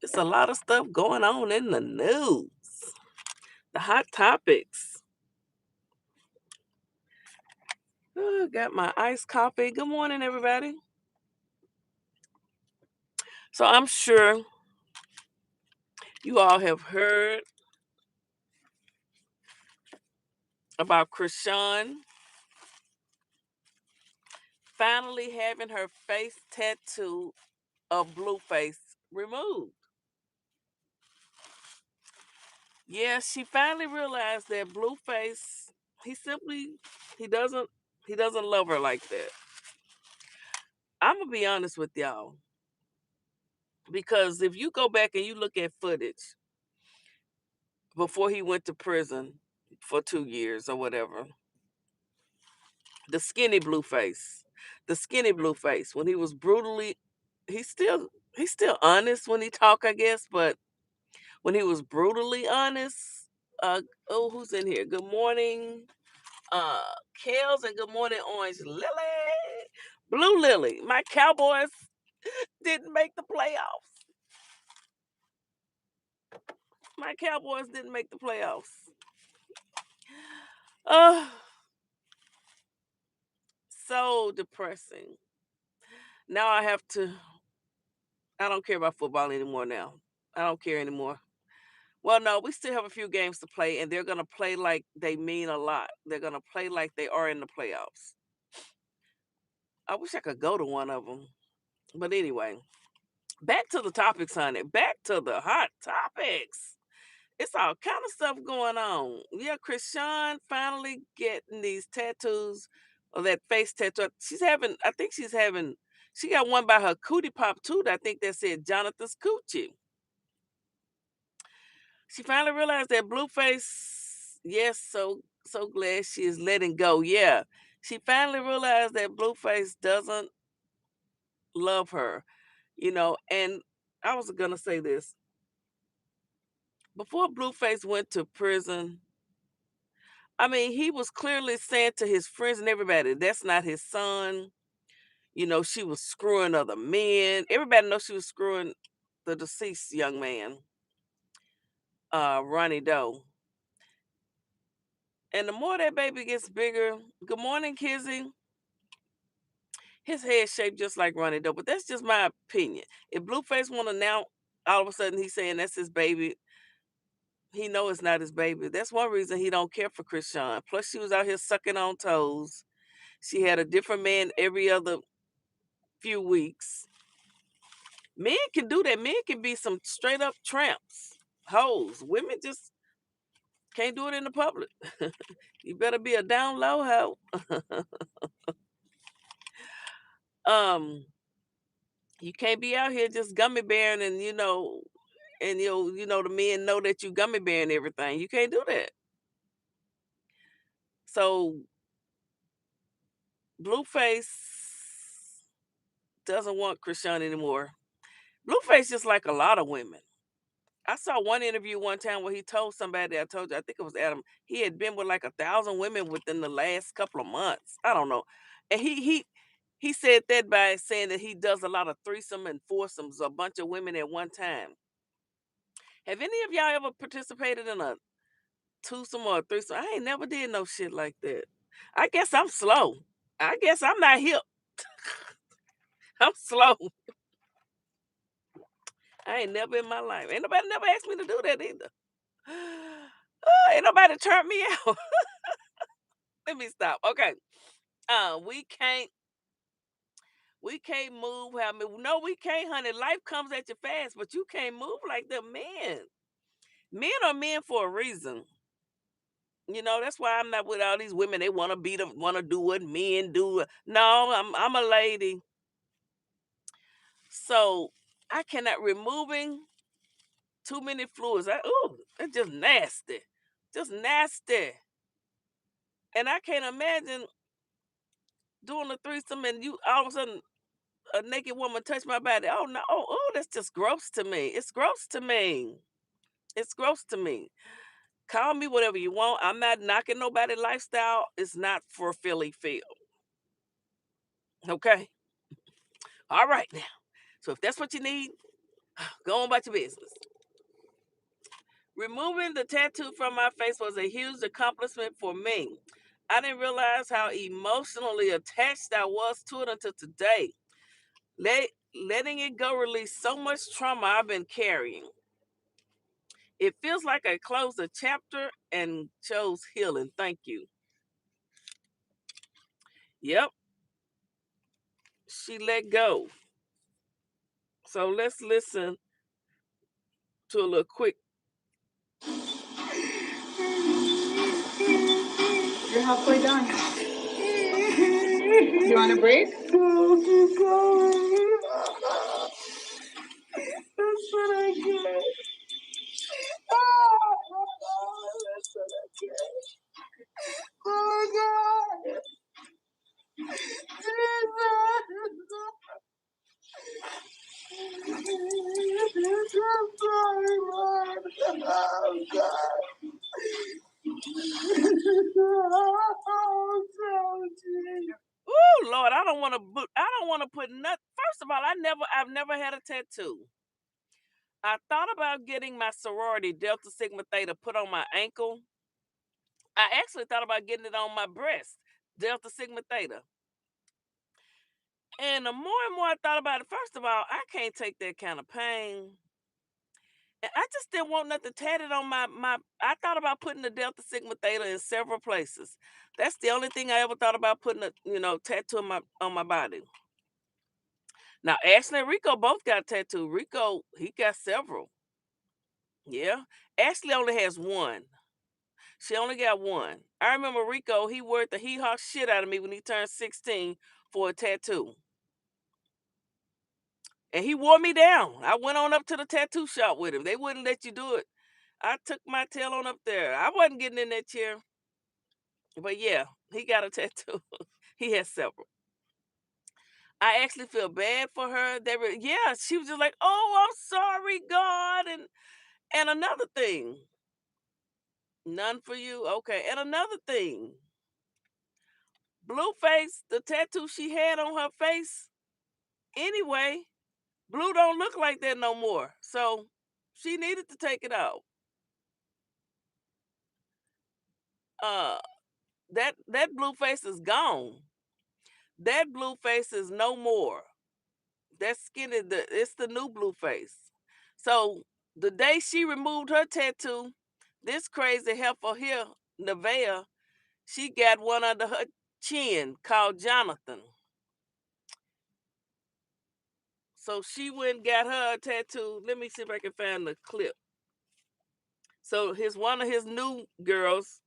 It's a lot of stuff going on in the news. The hot topics. Oh, got my iced coffee. Good morning, everybody. So I'm sure you all have heard about Chrisean finally having her face tattoo of Blueface removed. Yeah, she finally realized that Blueface, he simply he doesn't he doesn't love her like that. I'm gonna be honest with y'all. Because if you go back and you look at footage before he went to prison for 2 years or whatever, the skinny Blueface, the skinny Blueface, when he was brutally, he's still he's still honest when he talk, I guess, but when he was brutally honest, uh, oh, who's in here? Good morning, uh, Kels, and good morning, Orange Lily, Blue Lily. My Cowboys didn't make the playoffs. My Cowboys didn't make the playoffs. Oh, so depressing. Now I have to. I don't care about football anymore now. I don't care anymore. Well, no, we still have a few games to play, and they're gonna play like they mean a lot. They're gonna play like they are in the playoffs. I wish I could go to one of them. But anyway, back to the topics, honey. Back to the hot topics. It's all kind of stuff going on. Yeah, Chrisean finally getting these tattoos or that face tattoo. She's having, I think she's having, she got one by her cootie pop too. I think that said Jonathan's coochie. She finally realized that Blueface, yes, so glad she is letting go. Yeah. She finally realized that Blueface doesn't love her, and I was gonna say this. Before Blueface went to prison, I mean, he was clearly saying to his friends and everybody, that's not his son. She was screwing other men. Everybody knows she was screwing the deceased young man, Ronnie Doe. And the more that baby gets bigger, good morning, Kizzy. His head shaped just like Ronnie Doe, but that's just my opinion. If Blueface want to now, all of a sudden he's saying that's his baby, he know it's not his baby. That's one reason he don't care for Chrisean. Plus, she was out here sucking on toes. She had a different man every other few weeks. Men can do that. Men can be some straight up tramps, hoes. Women just can't do it in the public. You better be a down low hoe. um, you can't be out here just gummy bearing and the men know that you gummy bearing everything. You can't do that. So Blueface doesn't want Chrisean anymore. Blueface just like a lot of women. I saw one interview one time where he told somebody, I told you, I think it was Adam, he had been with like 1,000 women within the last couple of months. I don't know. And he said that by saying that he does a lot of threesome and foursomes, a bunch of women at one time. Have any of y'all ever participated in a twosome or a threesome? I ain't never did no shit like that. I guess I'm slow. I guess I'm not hip. I'm slow. I ain't never in my life. Ain't nobody never asked me to do that either. Ain't nobody turned me out. Let me stop. Okay. We can't move how no, we can't, honey. Life comes at you fast, but you can't move like the men. Men are men for a reason. That's why I'm not with all these women. They want to be the want to do what men do. No, I'm a lady. So I cannot removing too many fluids. It's just nasty. Just nasty. And I can't imagine doing a threesome and you all of a sudden a naked woman touch my body. Oh no, that's just gross to me. It's gross to me. It's gross to me. Call me whatever you want. I'm not knocking nobody lifestyle. It's not for Philly feel. Okay. All right now. So if that's what you need, Go on about your business. Removing the tattoo from my face was a huge accomplishment for me. I didn't realize how emotionally attached I was to it until today. Letting it go released so much trauma I've been carrying. It feels like I closed a chapter and chose healing. Thank you. Yep, she let go. So let's listen to a little quick. You're halfway done. You want a break? No, keep going. That's what I get. That's what I get. Oh my God. Jesus. I'm sorry, Lord. Oh God. Oh, so Jesus. Oh Lord, I don't want to. I don't want to put nothing. First of all, I've never had a tattoo. I thought about getting my sorority Delta Sigma Theta put on my ankle. I actually thought about getting it on my breast, Delta Sigma Theta. And the more and more I thought about it, first of all, I can't take that kind of pain. And I just didn't want nothing tatted on my. I thought about putting the Delta Sigma Theta in several places. That's the only thing I ever thought about putting a tattoo on my body. Now Ashley and Rico both got tattooed. Rico, he got several. Yeah. Ashley only has one. She only got one. I remember Rico, he worked the hee haw shit out of me when he turned 16 for a tattoo. And he wore me down. I went on up to the tattoo shop with him. They wouldn't let you do it. I took my tail on up there. I wasn't getting in that chair. But yeah, he got a tattoo. He has several. I actually feel bad for her. Yeah, she was just like, "Oh, I'm sorry, God." And another thing, none for you. Okay. And another thing, Blueface, the tattoo she had on her face, anyway, Blue don't look like that no more. So she needed to take it out. Uh that blue face is gone. That blue face is no more. That skin is it's the new blue face. So the day she removed her tattoo, this crazy heifer here, Nevaeh, she got one under her chin called Jonathan. So she went and got her a tattoo. Let me see if I can find the clip. So his one of his new girls,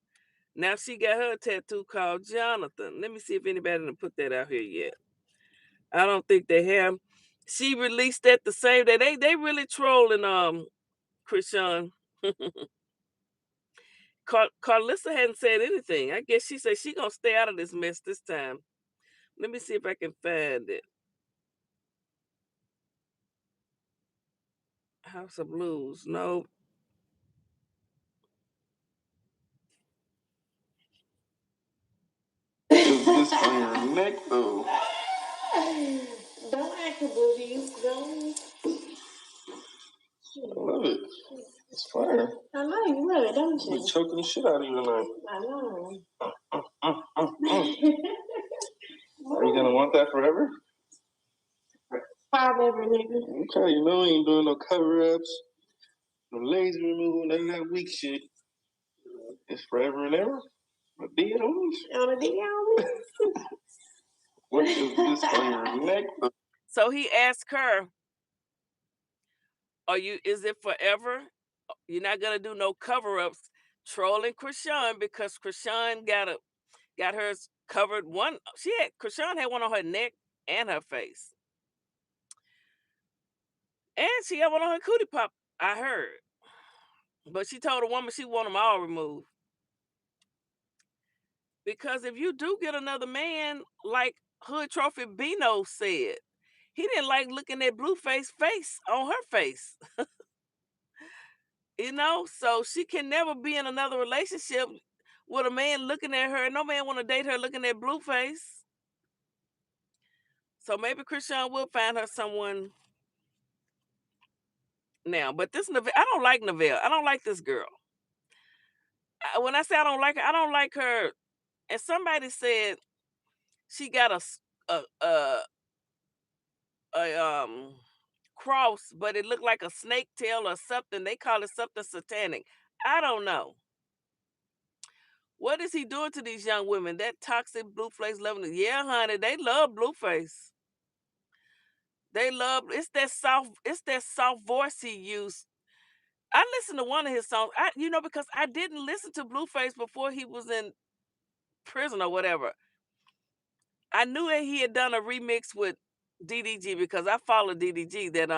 now she got her a tattoo called Jonathan. Let me see if anybody done put that out here yet. I don't think they have. She released that the same day. They really trolling Chrisean. Carlissa hadn't said anything. I guess she said she gonna stay out of this mess this time. Let me see if I can find it. House of Blues. No. This on your neck though. Don't act a boobies, don't. I love it. It's fire. I know you love it, don't you? You're choking the shit out of you tonight. I know. Are you gonna want that forever? Forever, nigga. Okay, you know, ain't doing no cover ups, no laser removal, none of that weak shit. It's forever and ever. A deal on me. On a deal. What is this on your neck? So he asked her, is it forever? You're not gonna do no cover-ups, trolling Chrisean because Chrisean got hers covered. Chrisean had one on her neck and her face. And she had one on her cootie pop, I heard. But she told the woman she want them all removed. Because if you do get another man, like Hood Trophy Bino said, he didn't like looking at Blueface face on her face. So she can never be in another relationship with a man looking at her. No man want to date her looking at Blueface. So maybe Chrisean will find her someone now. But this Neville, I don't like Neville. I don't like this girl. When I say I don't like her, I don't like her. And somebody said she got a cross, but it looked like a snake tail or something. They call it something satanic. I don't know. What is he doing to these young women? That toxic Blueface loving. Yeah, honey, they love Blueface. They love it's that soft voice he used. I listened to one of his songs. Because I didn't listen to Blueface before he was in prison or whatever. I knew that he had done a remix with DDG because I followed DDG that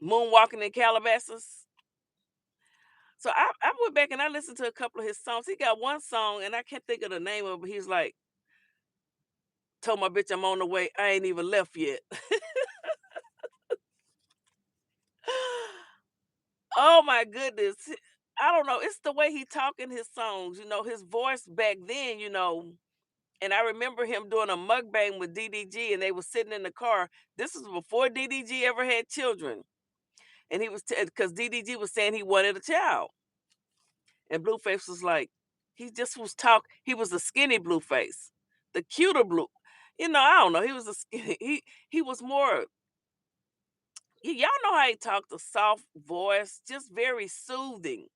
Moonwalking in Calabasas. So I went back and I listened to a couple of his songs. He got one song and I can't think of the name of it. He's like, told my bitch I'm on the way. I ain't even left yet. Oh my goodness. I don't know. It's the way he talk in his songs, his voice back then. And I remember him doing a mukbang with DDG and they were sitting in the car. This was before DDG ever had children. And he was, because DDG was saying he wanted a child. And Blueface was like, he was a skinny Blueface. The cuter blue. I don't know. He was a skinny, he was more, y'all know how he talked, a soft voice, just very soothing.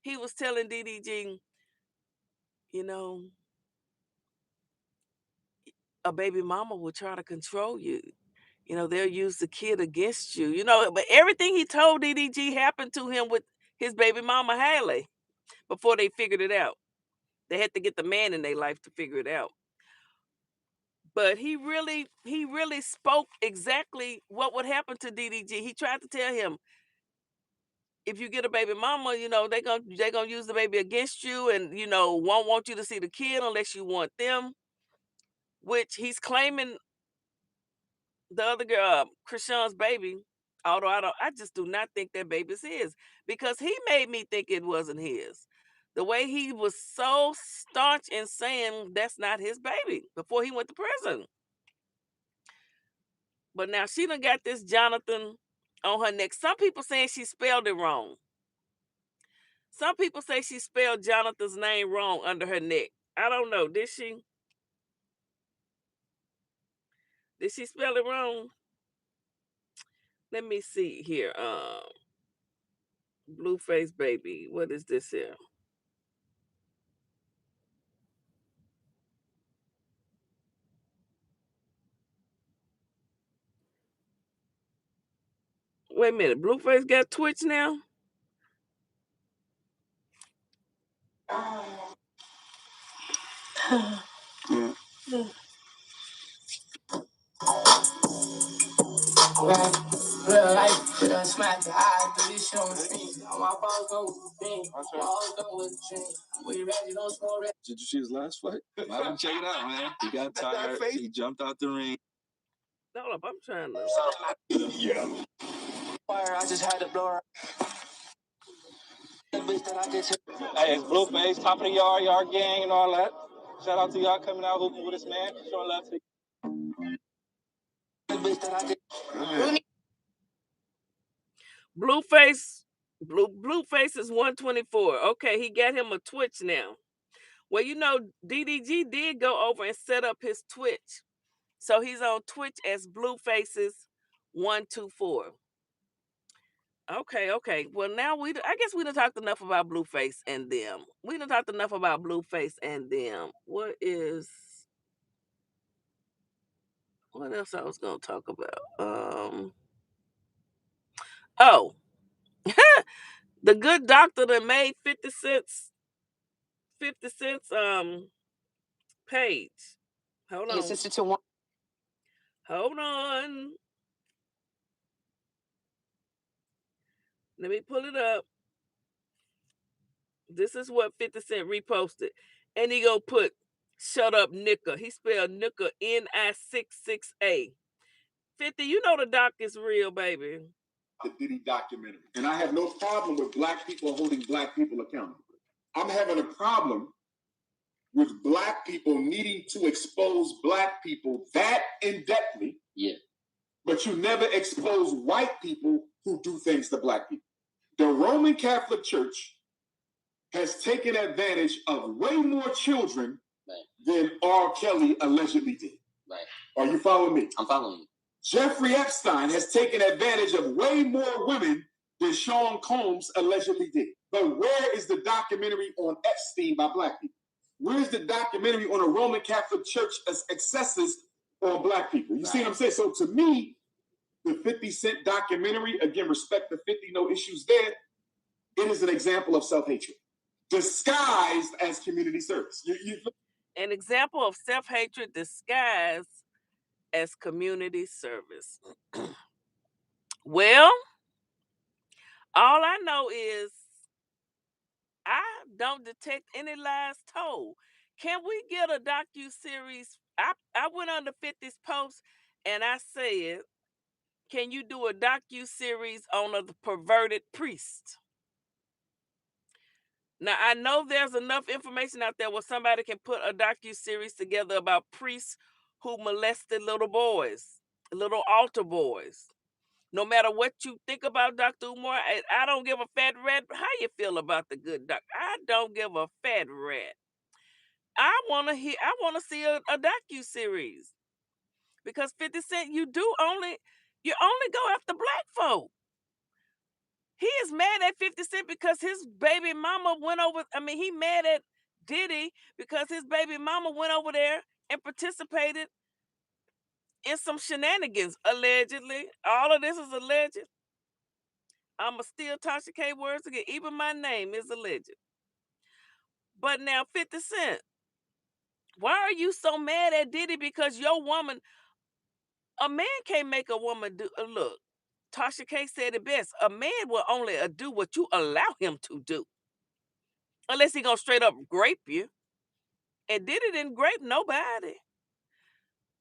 He was telling DDG, you know, a baby mama will try to control you. They'll use the kid against you. But everything he told DDG happened to him with his baby mama Haley before they figured it out. They had to get the man in their life to figure it out. But he really spoke exactly what would happen to DDG. He tried to tell him, if you get a baby mama, they gonna use the baby against you, and won't want you to see the kid unless you want them. Which he's claiming the other girl, Chrisean's baby. Although I just do not think that baby's his because he made me think it wasn't his. The way he was so staunch in saying that's not his baby before he went to prison. But now she done got this Jonathan on her neck. Some people saying she spelled it wrong. Some people say she spelled Jonathan's name wrong under her neck. I don't know. Did she? Did she spell it wrong? Let me see here. Blueface baby. What is this here? Wait a minute. Blueface got Twitch now? Yeah. Right. Real life, real smack the eye, do this shit on the street. My balls go with the thing. Balls go with the dream. We ready, don't score ready. Did you see his last fight? I didn't check it out, man. He got tired. He jumped out the ring. Hold up, I'm trying to. Yeah. Fire, I just had to blow her. Hey, it's Blueface, top of the yard gang, and all that. Shout out to y'all coming out hooping with us, man. Showing love to you. Blueface is 124. Okay, he got him a Twitch now. Well, DDG did go over and set up his Twitch. So he's on Twitch as Bluefaces 124. Okay. Well, now I guess we done talked enough about Blueface and them. We done talked enough about Blueface and them. What else I was gonna talk about? Oh, the good doctor that made 50 cents page. Hold on. Sister to one. Hold on. Let me pull it up. This is what 50 Cent reposted. And he gonna put shut up Nika. He spelled Nika Ni66A. 50, you know the doc is real, baby. The Diddy documentary. And I have no problem with black people holding black people accountable. I'm having a problem with black people needing to expose black people that in-depthly. Yeah. but you never expose white people who do things to black people. The Roman Catholic Church has taken advantage of way more children than R. Kelly allegedly did. Right. Are you following me? I'm following you. Jeffrey Epstein has taken advantage of way more women than Sean Combs allegedly did. But where is the documentary on Epstein by black people? Where is the documentary on the Roman Catholic Church excesses on black people? You see what I'm saying? So to me, the 50 Cent documentary, again, respect the 50, no issues there, it is an example of self-hatred disguised as community service. An example of self-hatred disguised as community service. Well, all I know is I don't detect any lies told. Can we get a docu-series? I went on the 50's post and I said, can you do a docu-series on a perverted priest? Now I know there's enough information out there where somebody can put a docu-series together about priests who molested little boys, little altar boys. No matter what you think about Dr. Umar, I don't give a fat rat how you feel about the good doc. I don't give a fat rat. I want to see a docu series because 50 Cent, you only go after black folk. He is mad at 50 Cent because his baby mama went over. I mean, he mad at Diddy because his baby mama went over there and participated in some shenanigans, allegedly. All of this is alleged. I'ma steal Tasha K words again. Even my name is alleged. But now 50 Cent, why are you so mad at Diddy? Because your woman, a man can't make a woman do look. Tasha K said it best. A man will only do what you allow him to do. Unless he gonna straight up grape you. And Diddy didn't grape nobody.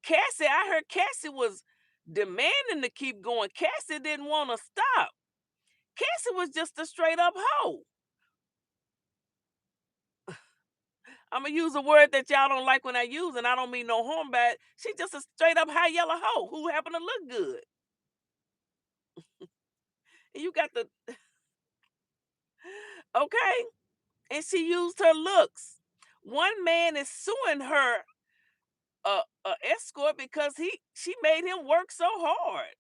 Cassie, I heard Cassie was demanding to keep going. Cassie didn't want to stop. Cassie was just a straight up hoe. I'm gonna use a word that y'all don't like when I use, and I don't mean no harm by it. She just a straight up high yellow hoe who happen to look good. And you got the okay, and she used her looks. One man is suing her a escort because she made him work so hard.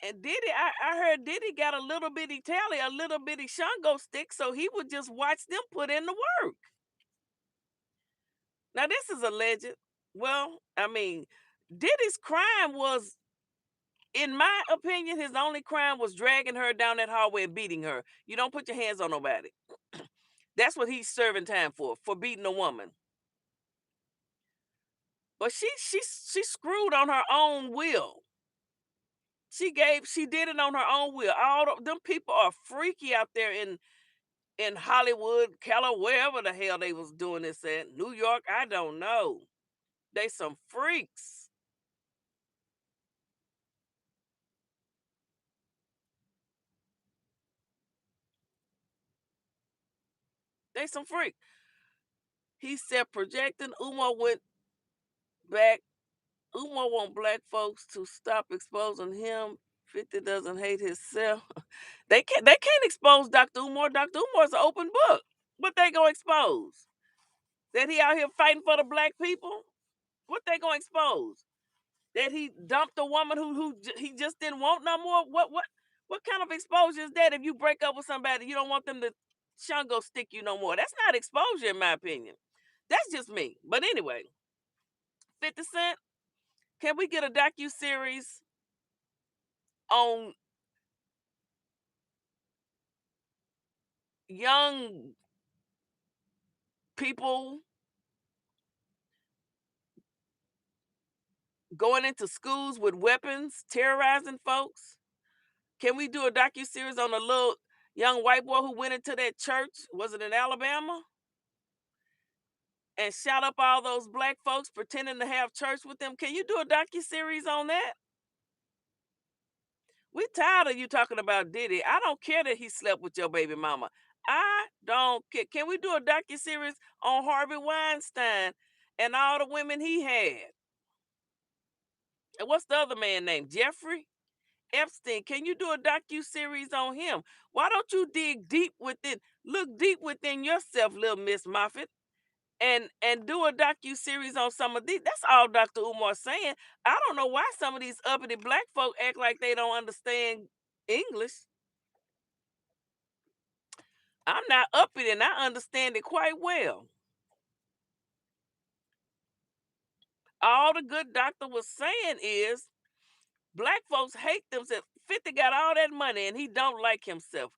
And Diddy, I heard Diddy got a little bitty tally, a little bitty Shango stick, so he would just watch them put in the work. Now this is alleged. Well, I mean, Diddy's crime was, in my opinion, his only crime was dragging her down that hallway and beating her. You don't put your hands on nobody. That's what he's serving time for beating a woman. But she screwed on her own will. She did it on her own will. All them people are freaky out there in Hollywood, California, wherever the hell they was doing this at. New York, I don't know. They some freaks. They some freaks. He said projecting. Umar went back. Umar want black folks to stop exposing him. 50 doesn't hate himself. They can't expose Dr. Umar. Dr. Umar's an open book. What they gonna expose? That he out here fighting for the black people? What they gonna expose? That he dumped a woman who he just didn't want no more? What kind of exposure is that if you break up with somebody, you don't want them to Shango stick you no more? That's not exposure in my opinion. That's just me. But anyway, 50 Cent, can we get a docu-series on young people going into schools with weapons, terrorizing folks? Can we do a docu-series on a little young white boy who went into that church? Was it in Alabama? And shot up all those black folks pretending to have church with them. Can you do a docu-series on that? We tired of you talking about Diddy. I don't care that he slept with your baby mama. I don't care. Can we do a docu-series on Harvey Weinstein and all the women he had? And what's the other man named? Jeffrey Epstein. Can you do a docu-series on him? Why don't you dig deep within, look deep within yourself, little Miss Moffat, and do a docu-series on some of these? That's all Dr. Umar saying. I don't know why some of these uppity black folk act like they don't understand English. I'm not uppity and I understand it quite well. All the good doctor was saying is black folks hate themselves. 50 got all that money and he don't like himself.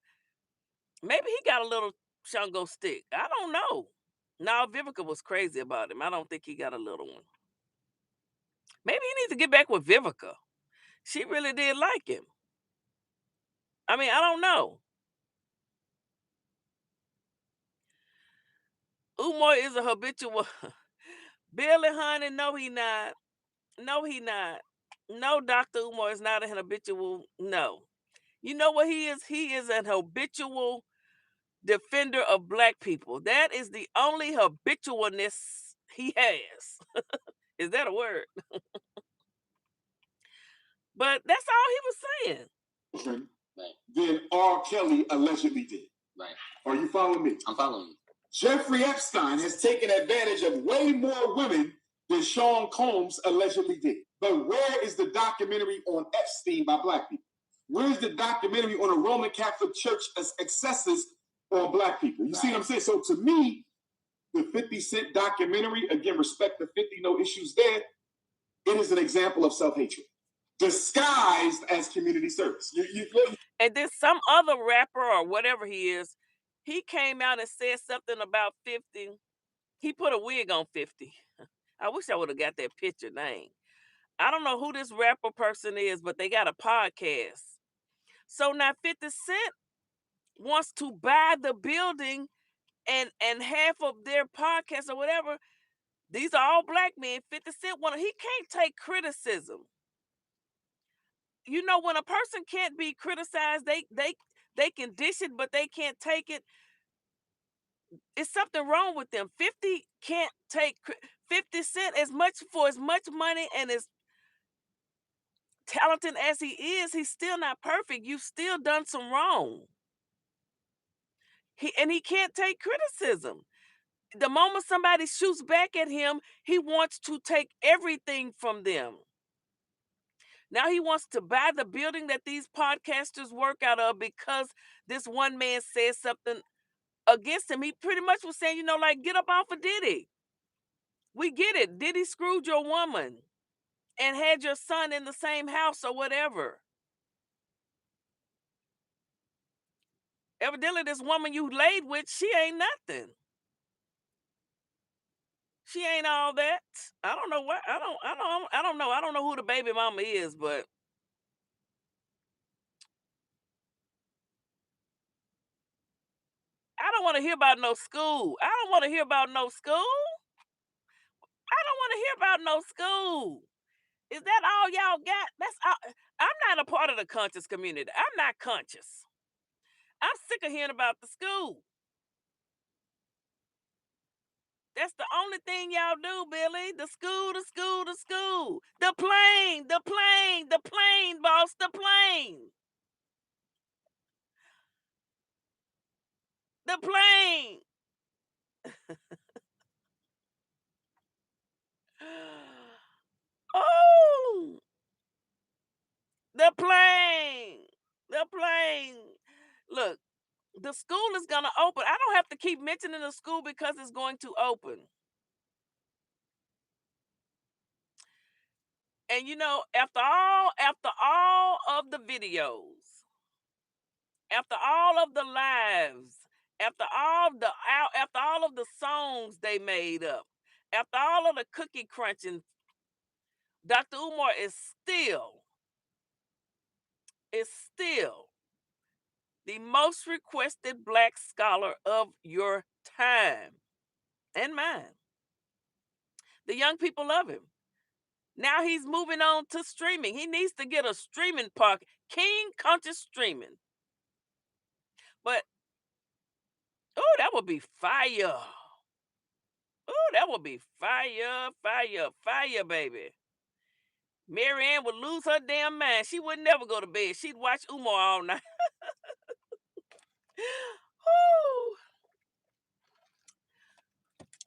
Maybe he got a little Shango stick. I don't know. No, Vivica was crazy about him. I don't think he got a little one. Maybe he needs to get back with Vivica. She really did like him. I mean, I don't know. Umar is a habitual. Billy, honey, no, he not. No, he not. No, Dr. Umar is not a habitual. No. You know what he is? He is an habitual defender of black people. That is the only habitualness he has. Is that a word? But that's all he was saying. Right. Than R. Kelly allegedly did. Right. Are you following me? I'm following you. Jeffrey Epstein has taken advantage of way more women than Sean Combs allegedly did. But where is the documentary on Epstein by black people? Where is the documentary on a Roman Catholic Church excesses on black people? You see what I'm saying? So to me, the 50 Cent documentary, again, respect the 50, no issues there, it is an example of self-hatred disguised as community service. And then some other rapper or whatever he is, he came out and said something about 50. He put a wig on 50. I wish I would have got that picture name. I don't know who this rapper person is, but they got a podcast. So now 50 Cent wants to buy the building and half of their podcast or whatever. These are all black men. 50 Cent he can't take criticism. You know, when a person can't be criticized, they can dish it, but they can't take it. It's something wrong with them. 50 can't take 50 Cent as much for as much money and as talented as he is. He's still not perfect. You've still done some wrong. He can't take criticism. The moment somebody shoots back at him, he wants to take everything from them. Now he wants to buy the building that these podcasters work out of because this one man said something against him. He pretty much was saying, like, get up off of Diddy. We get it. Diddy screwed your woman and had your son in the same house or whatever. Evidently, this woman you laid with, she ain't nothing. She ain't all that. I don't know what. I don't know. I don't know who the baby mama is, but I don't want to hear about no school. I don't want to hear about no school. I don't want to hear about no school. Is that all y'all got? That's all. I'm not a part of the conscious community. I'm not conscious. I'm sick of hearing about the school. That's the only thing y'all do, Billy. The school, the school, the school. The plane, the plane, the plane, boss, the plane. The plane. Oh, the plane. The plane. Look, the school is going to open. I don't have to keep mentioning the school because it's going to open. And after all of the videos, after all of the lives, after all of the songs they made up, after all of the cookie crunching, Dr. Umar is still the most requested black scholar of your time and mine. The young people love him. Now he's moving on to streaming. He needs to get a streaming park, King Conscious Streaming. But oh, that would be fire. Oh, that would be fire, fire, fire, baby. Mary Ann would lose her damn mind. She would never go to bed. She'd watch Umar all night.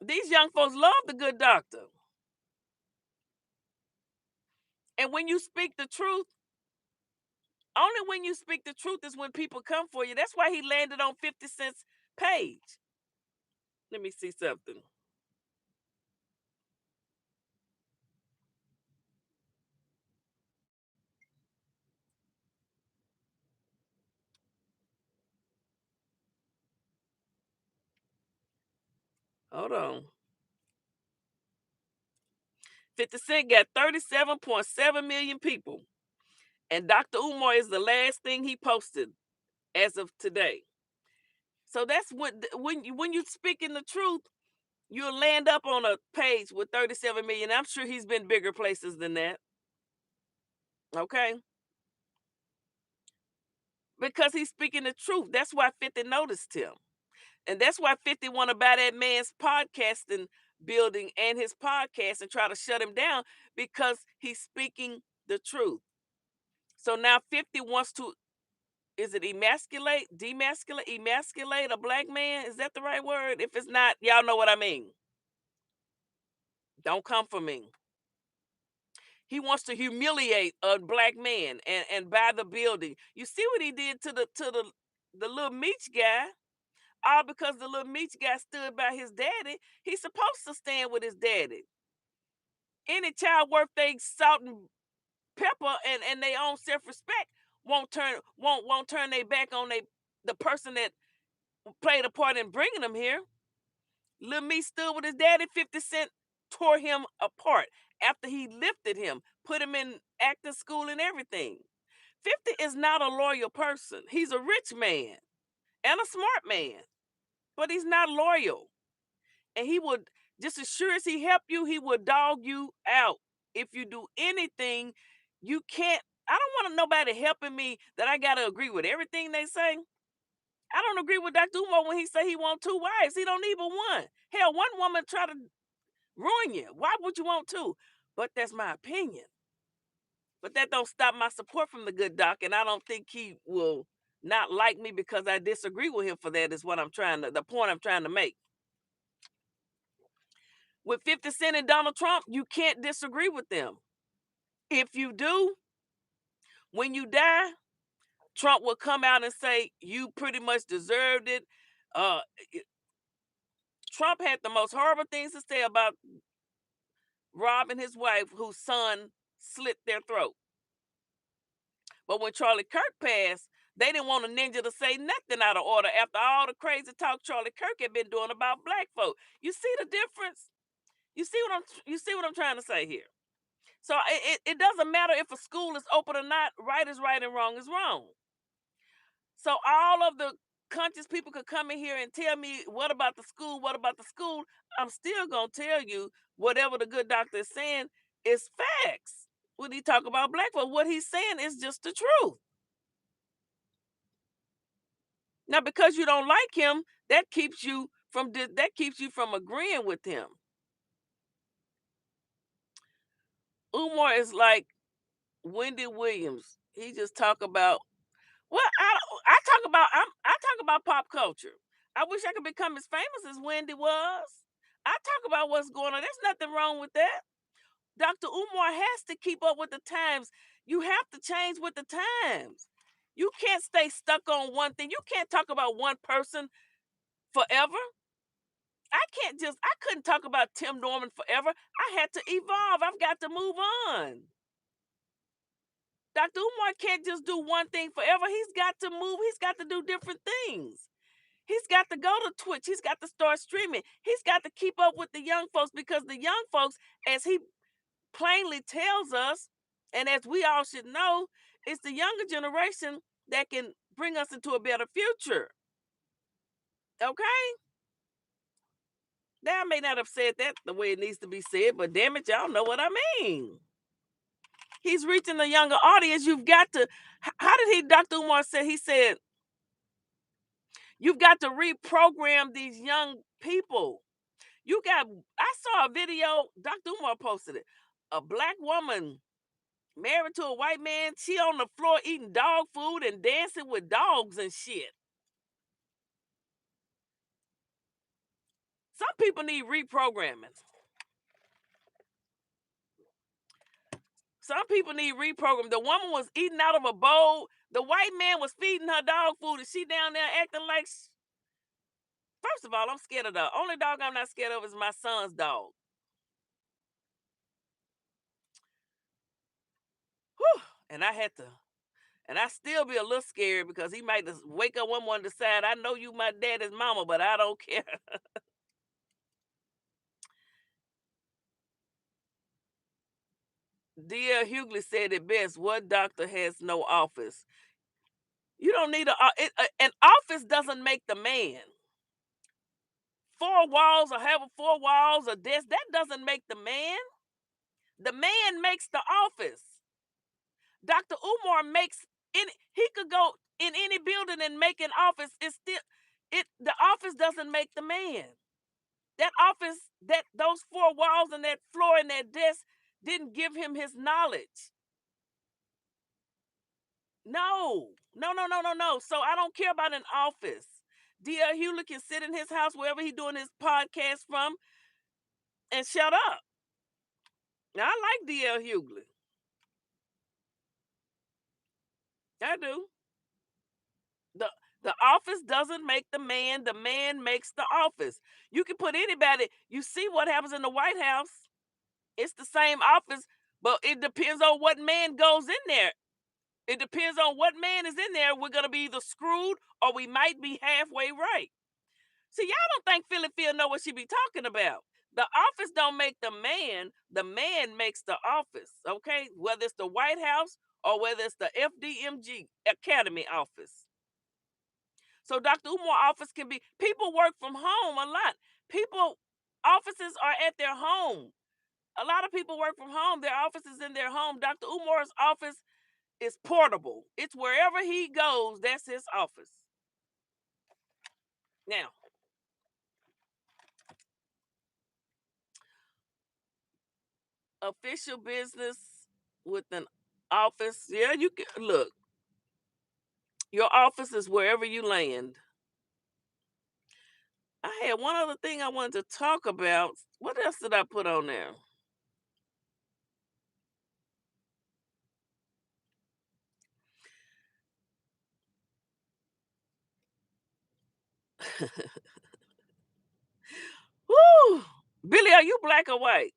These young folks love the good doctor. And when you speak the truth, only when you speak the truth is when people come for you. That's why he landed on 50 Cent's page. Let me see something. Hold on. 50 Cent got 37.7 million people. And Dr. Umar is the last thing he posted as of today. So that's what when you speaking the truth, you'll land up on a page with 37 million. I'm sure he's been bigger places than that. Okay? Because he's speaking the truth. That's why 50 noticed him. And that's why 50 want to buy that man's podcasting building and his podcast and try to shut him down because he's speaking the truth. So now 50 wants to, is it emasculate a black man? Is that the right word? If it's not, y'all know what I mean. Don't come for me. He wants to humiliate a black man and buy the building. You see what he did to the little Meech guy? All because the little Meech guy stood by his daddy. He's supposed to stand with his daddy. Any child worth their salt and pepper and their own self-respect won't turn their back on the person that played a part in bringing them here. Lil Me stood with his daddy. 50 Cent tore him apart after he lifted him, put him in acting school and everything. 50 is not a loyal person. He's a rich man and a smart man, but he's not loyal. And he would, just as sure as he helped you, he would dog you out. If you do anything, you can't. I don't want nobody helping me that I got to agree with everything they say. I don't agree with Dr. Umar when he say he want two wives. He don't need but one. Hell, one woman try to ruin you. Why would you want two? But that's my opinion. But that don't stop my support from the good doc, and I don't think he will not like me because I disagree with him for that. Is what the point I'm trying to make. With 50 Cent and Donald Trump, you can't disagree with them. If you do, when you die, Trump will come out and say you pretty much deserved it. Uh, Trump had the most horrible things to say about Rob and his wife, whose son slit their throat. But when Charlie Kirk passed, they didn't want a ninja to say nothing out of order after all the crazy talk Charlie Kirk had been doing about black folk. You see the difference? You see what I'm trying to say here? So it doesn't matter if a school is open or not. Right is right and wrong is wrong. So all of the conscious people could come in here and tell me, what about the school? What about the school? I'm still going to tell you whatever the good doctor is saying is facts. When he talk about black folk, what he's saying is just the truth. Now, because you don't like him, that keeps you from agreeing with him. Umar is like Wendy Williams. He just talk about, well, I talk about pop culture. I wish I could become as famous as Wendy was. I talk about what's going on. There's nothing wrong with that. Dr. Umar has to keep up with the times. You have to change with the times. You can't stay stuck on one thing. You can't talk about one person forever. I couldn't talk about Tim Norman forever. I had to evolve. I've got to move on. Dr. Umar can't just do one thing forever. He's got to move. He's got to do different things. He's got to go to Twitch. He's got to start streaming. He's got to keep up with the young folks because the young folks, as he plainly tells us, and as we all should know, it's the younger generation that can bring us into a better future. Okay? Now, I may not have said that the way it needs to be said, but damn it, y'all know what I mean. He's reaching the younger audience. You've got to, how did Dr. Umar say? He said, you've got to reprogram these young people. I saw a video, Dr. Umar posted it. A black woman Married to a white man, she on the floor eating dog food and dancing with dogs and shit. Some people need reprogramming. Some people need reprogramming. The woman was eating out of a bowl. The white man was feeding her dog food, and she down there acting like. First of all, I'm scared of the only dog I'm not scared of is my son's dog. Whew. And I had to, and I still be a little scared because he might just wake up one morning and decide, I know you my daddy's mama, but I don't care. D.L. Hughley said it best. What doctor has no office? You don't need an office doesn't make the man. Four walls or having four walls or desk, that doesn't make the man. The man makes the office. Dr. Umar makes any, he could go in any building and make an office. It's still the office doesn't make the man. That office, that those four walls and that floor and that desk didn't give him his knowledge. No, no, no, no, no, no. So I don't care about an office. D.L. Hewlett can sit in his house wherever he's doing his podcast from and shut up. Now, I like D.L. Hughley. I do. The the office doesn't make the man makes the office. You can put anybody, you see what happens in the White House. It's the same office, but it depends on what man goes in there. It depends on what man is in there. We're gonna be either screwed or we might be halfway right. See, y'all don't think Philly Phil know what she be talking about. The office don't make the man makes the office, okay? Whether it's the White House or whether it's the FDMG Academy office. So Dr. Umar office can be, people work from home a lot. People, offices are at their home. A lot of people work from home. Their office is in their home. Dr. Umar's office is portable. It's wherever he goes, that's his office. Now, official business with an office. Yeah, you can look. Your office is wherever you land. I had one other thing I wanted to talk about. What else did I put on there? Woo! Billy, are you black or white?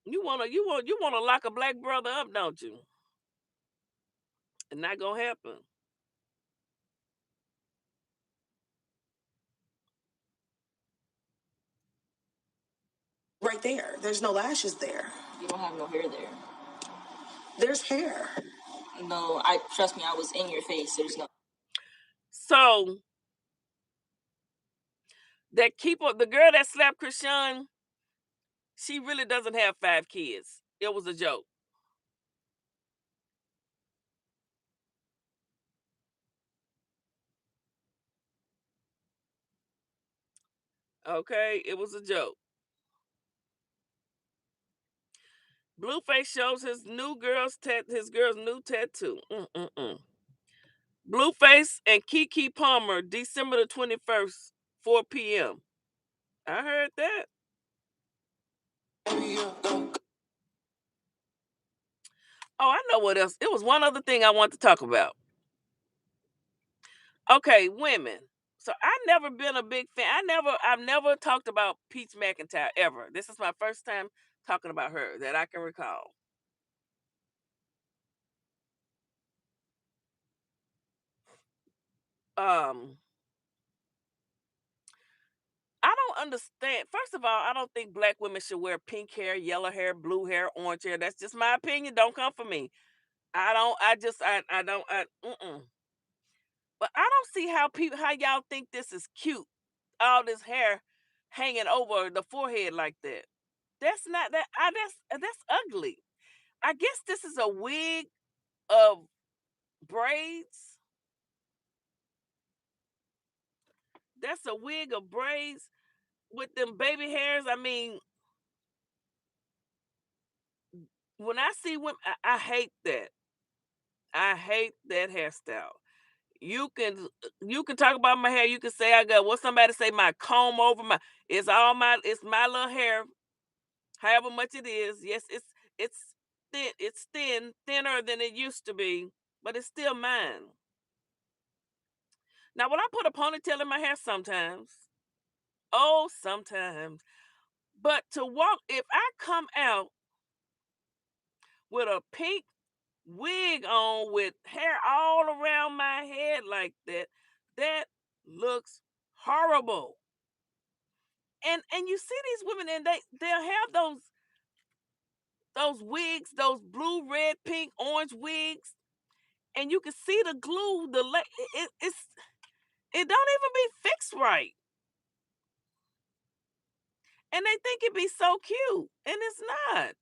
You wanna lock a black brother up, don't you? It's not gonna happen. Right there. There's no lashes there. You don't have no hair there. There's hair. No, I trust me. I was in your face. There's no. So that keeper, the girl that slapped Chrisean, she really doesn't have 5 kids. It was a joke. Okay, it was a joke. Blueface shows his girl's new tattoo. Blueface and Keke Palmer, December the 21st, 4 p.m. I heard that. Oh, I know what else. It was one other thing I want to talk about. Okay, women. So I never been a big fan. I've never talked about Peach McIntyre ever. This is my first time talking about her that I can recall. Um, I don't understand. First of all, I don't think black women should wear pink hair, yellow hair, blue hair, orange hair. That's just my opinion. Don't come for me. I don't. I just. I don't. But I don't see how y'all think this is cute. All this hair hanging over the forehead like that. That's not that. That's ugly. I guess this is a wig of braids. That's a wig of braids with them baby hairs. I mean, When I see women, I hate that. I hate that hairstyle. You can you can talk about my hair. You can say I got what somebody say my comb over my. It's my little hair, however much it is. Yes, it's thin. It's thinner than it used to be, but it's still mine. Now, when I put a ponytail in my hair, sometimes, oh, sometimes, but to walk, if I come out with a pink wig on with hair all around my head like that, that looks horrible. And you see these women and they'll have those wigs, those blue, red, pink, orange wigs, and you can see the glue, it don't even be fixed right. And they think it be so cute, and it's not.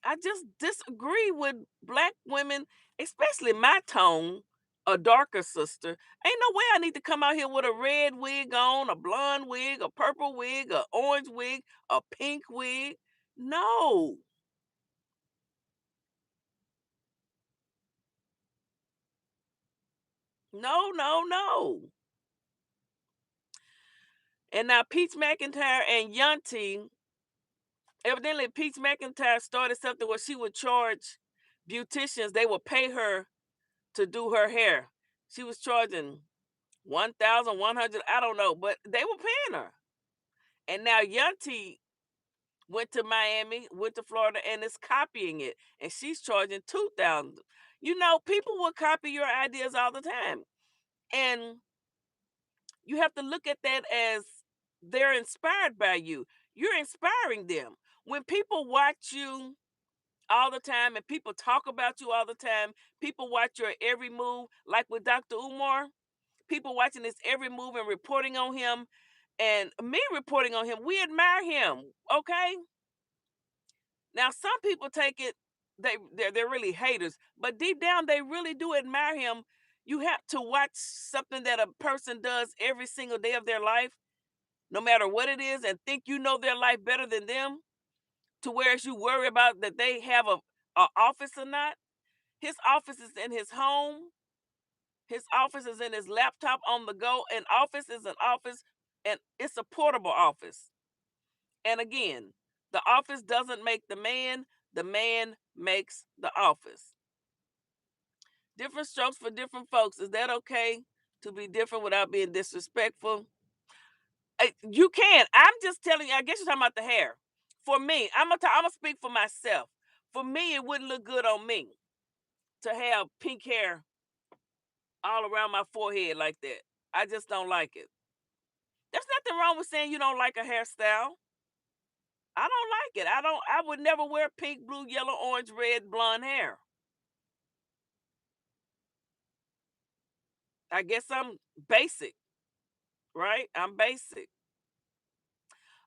I just disagree with black women, especially my tone, a darker sister. Ain't no way I need to come out here with a red wig on, a blonde wig, a purple wig, a orange wig, a pink wig. No, no, no, no. And now Peach McIntyre and Yunty, evidently Peach McIntyre started something where she would charge beauticians, they would pay her to do her hair. She was charging 1,100, I don't know, but they were paying her. And now Yunti went to Miami, went to Florida, and is copying it. And she's charging 2,000. You know, people will copy your ideas all the time. And you have to look at that as they're inspired by you. You're inspiring them. When people watch you all the time and people talk about you all the time, people watch your every move, like with Dr. Umar, people watching his every move and reporting on him, and me reporting on him, we admire him, okay? Now some people take it, they're really haters, but deep down they really do admire him. You have to watch something that a person does every single day of their life, no matter what it is, and think you know their life better than them, to whereas you worry about that they have a office or not. His office is in his home. His office is in his laptop on the go. An office is an office, and it's a portable office. And again, the office doesn't make the man makes the office. Different strokes for different folks. Is that okay to be different without being disrespectful? You can. I'm just telling you, I guess you're talking about the hair. For me, I'm gonna speak for myself. For me, it wouldn't look good on me to have pink hair all around my forehead like that. I just don't like it. There's nothing wrong with saying you don't like a hairstyle. I don't like it. I would never wear pink, blue, yellow, orange, red, blonde hair. I guess I'm basic, right? I'm basic.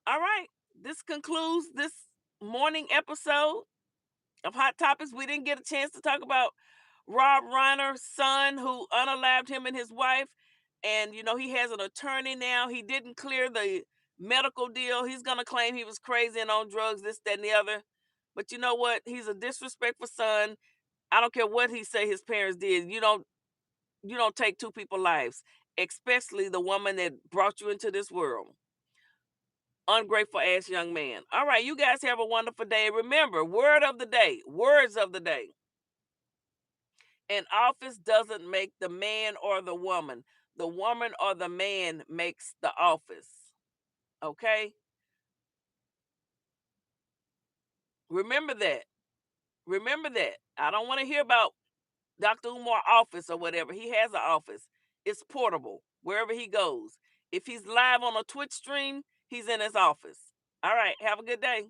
All right. This concludes this morning episode of Hot Topics. We didn't get a chance to talk about Rob Reiner's son who unalived him and his wife. And, you know, he has an attorney now. He didn't clear the medical deal. He's going to claim he was crazy and on drugs, this, that, and the other. But you know what? He's a disrespectful son. I don't care what he say his parents did. You don't take two people's lives, especially the woman that brought you into this world. Ungrateful ass young man. All right, you guys have a wonderful day. Remember, word of the day, words of the day. An office doesn't make the man or the woman. The woman or the man makes the office. Okay? Remember that. Remember that. I don't want to hear about Dr. Umar office or whatever. He has an office. It's portable wherever he goes. If he's live on a Twitch stream, he's in his office. All right. Have a good day.